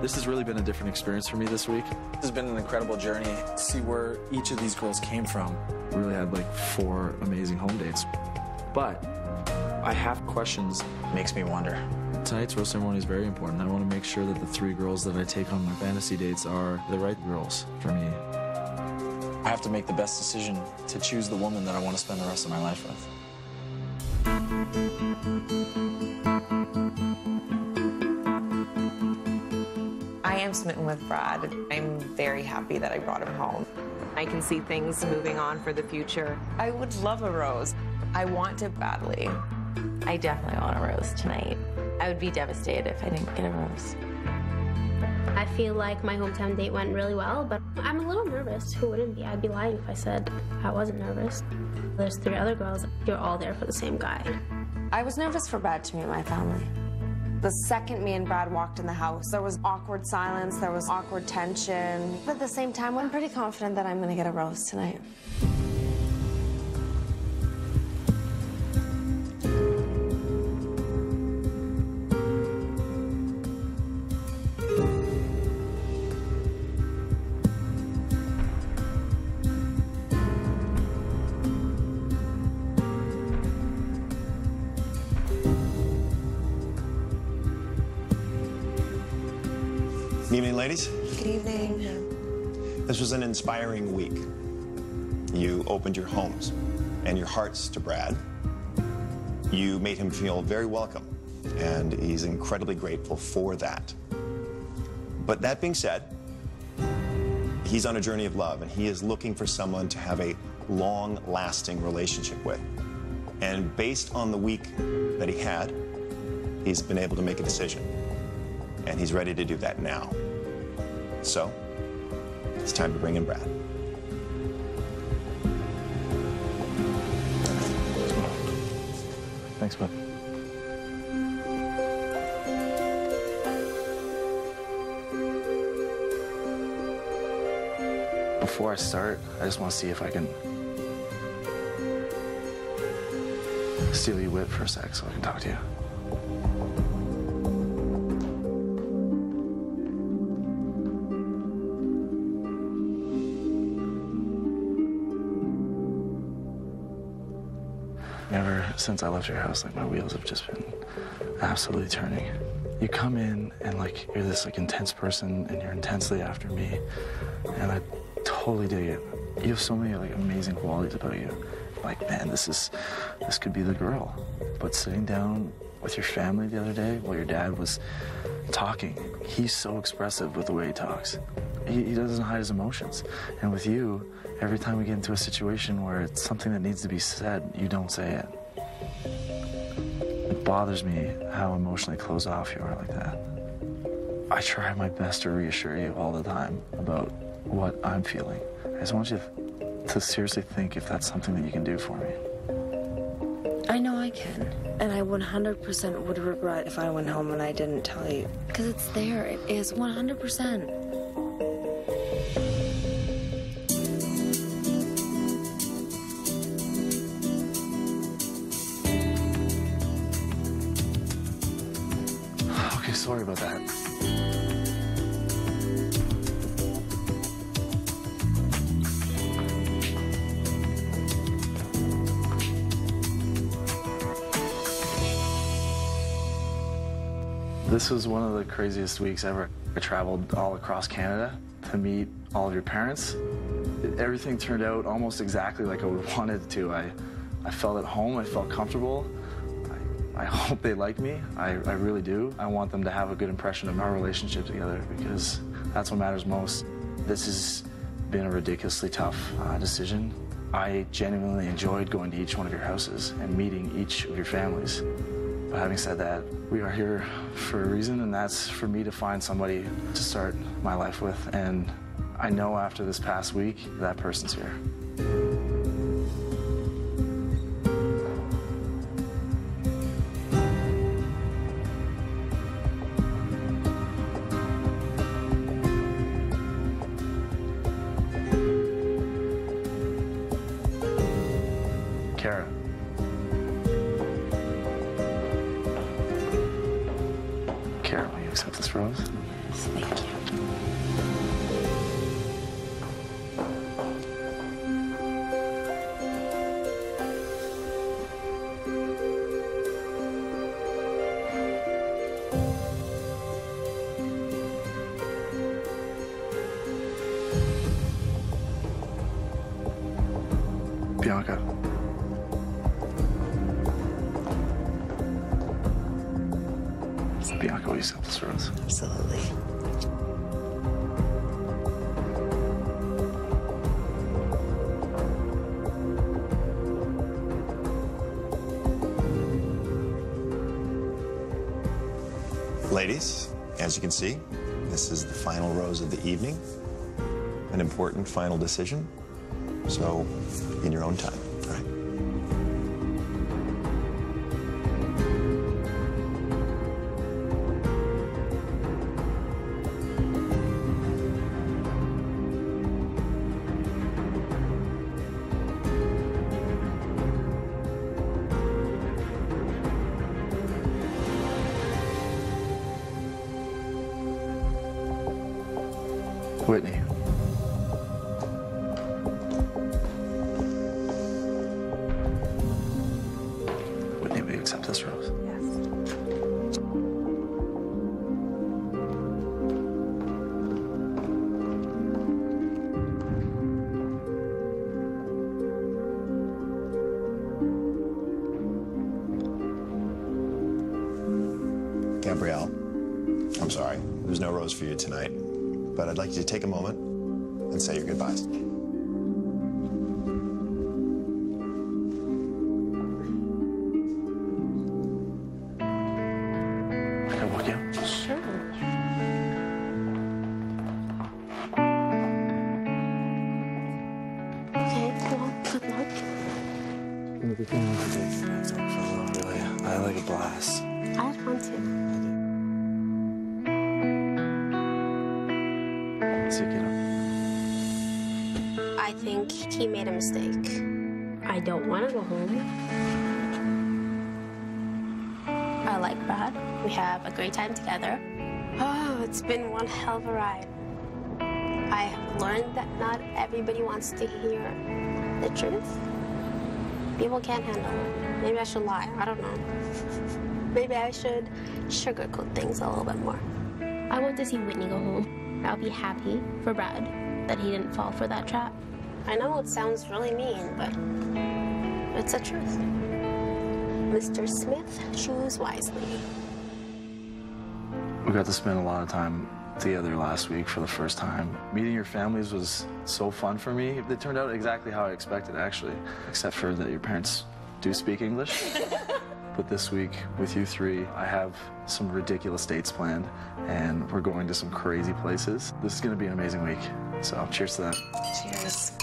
This has really been a different experience for me this week. This has been an incredible journey to see where each of these girls came from. We really had like 4 amazing home dates. But I have questions. Makes me wonder. Tonight's rose ceremony is very important. I want to make sure that the 3 girls that I take on my fantasy dates are the right girls for me. I have to make the best decision to choose the woman that I want to spend the rest of my life with. I am smitten with Brad. I'm very happy that I brought him home. I can see things moving on for the future. I would love a rose. I want it badly. I definitely want a rose tonight. I would be devastated if I didn't get a rose. I feel like my hometown date went really well, but I'm a little nervous. Who wouldn't be? I'd be lying if I said I wasn't nervous. There's 3 other girls. You're all there for the same guy. I was nervous for Brad to meet my family. The second me and Brad walked in the house, there was awkward silence, there was awkward tension. But at the same time, I'm pretty confident that I'm gonna get a rose tonight. Good evening, ladies. Good evening. This was an inspiring week. You opened your homes and your hearts to Brad. You made him feel very welcome, and he's incredibly grateful for that. But that being said, he's on a journey of love, and he is looking for someone to have a long-lasting relationship with. And based on the week that he had, he's been able to make a decision. And he's ready to do that now. So, it's time to bring in Brad. Thanks, bud. Before I start, I just want to see if I can steal your wit for a sec so I can talk to you. Ever since I left your house, like, my wheels have just been absolutely turning. You come in and, like, you're this, like, intense person, and you're intensely after me, and I totally dig it. You have so many, like, amazing qualities about you. Like, man, this could be the girl. But sitting down with your family the other day while your dad was talking, he's so expressive with the way he talks. He doesn't hide his emotions. And with you, every time we get into a situation where it's something that needs to be said, you don't say it. It bothers me how emotionally closed off you are like that. I try my best to reassure you all the time about what I'm feeling. I just want you to seriously think if that's something that you can do for me. I know I can. And I 100% would regret if I went home and I didn't tell you. Because it's there. It is 100%. Okay, sorry about that. This was one of the craziest weeks ever. I traveled all across Canada to meet all of your parents. Everything turned out almost exactly like I would have wanted it to. I felt at home, I felt comfortable. I hope they like me. I really do. I want them to have a good impression of our relationship together because that's what matters most. This has been a ridiculously tough decision. I genuinely enjoyed going to each one of your houses and meeting each of your families. But having said that, we are here for a reason, and that's for me to find somebody to start my life with. And I know after this past week, that person's here. Kara. Kara, will you accept this rose? Yes. Yes, thank you. Bianca. Bianca, will you accept this rose? Absolutely. Ladies, as you can see, this is the final rose of the evening, an important final decision. So, in your own time, all right? Whitney. Whitney, will you accept this rose? Yes. Gabrielle, I'm sorry, there's no rose for you tonight, but I'd like you to take a moment and say your goodbyes. Can I walk in? Sure. Okay, well, good luck. Thanks, really. I like a blast. I had fun too. See you, kiddo. I think he made a mistake. I don't want to go home. I like Brad. We have a great time together. Oh, it's been one hell of a ride. I have learned that not everybody wants to hear the truth. People can't handle it. Maybe I should lie. I don't know. Maybe I should sugarcoat things a little bit more. I want to see Whitney go home. I'll be happy for Brad that he didn't fall for that trap. I know it sounds really mean, but it's the truth. Mr. Smith, choose wisely. We got to spend a lot of time together last week for the first time. Meeting your families was so fun for me. It turned out exactly how I expected, actually, except for that your parents do speak English. But this week, with you three, I have some ridiculous dates planned, and we're going to some crazy places. This is going to be an amazing week. So cheers to that. Cheers.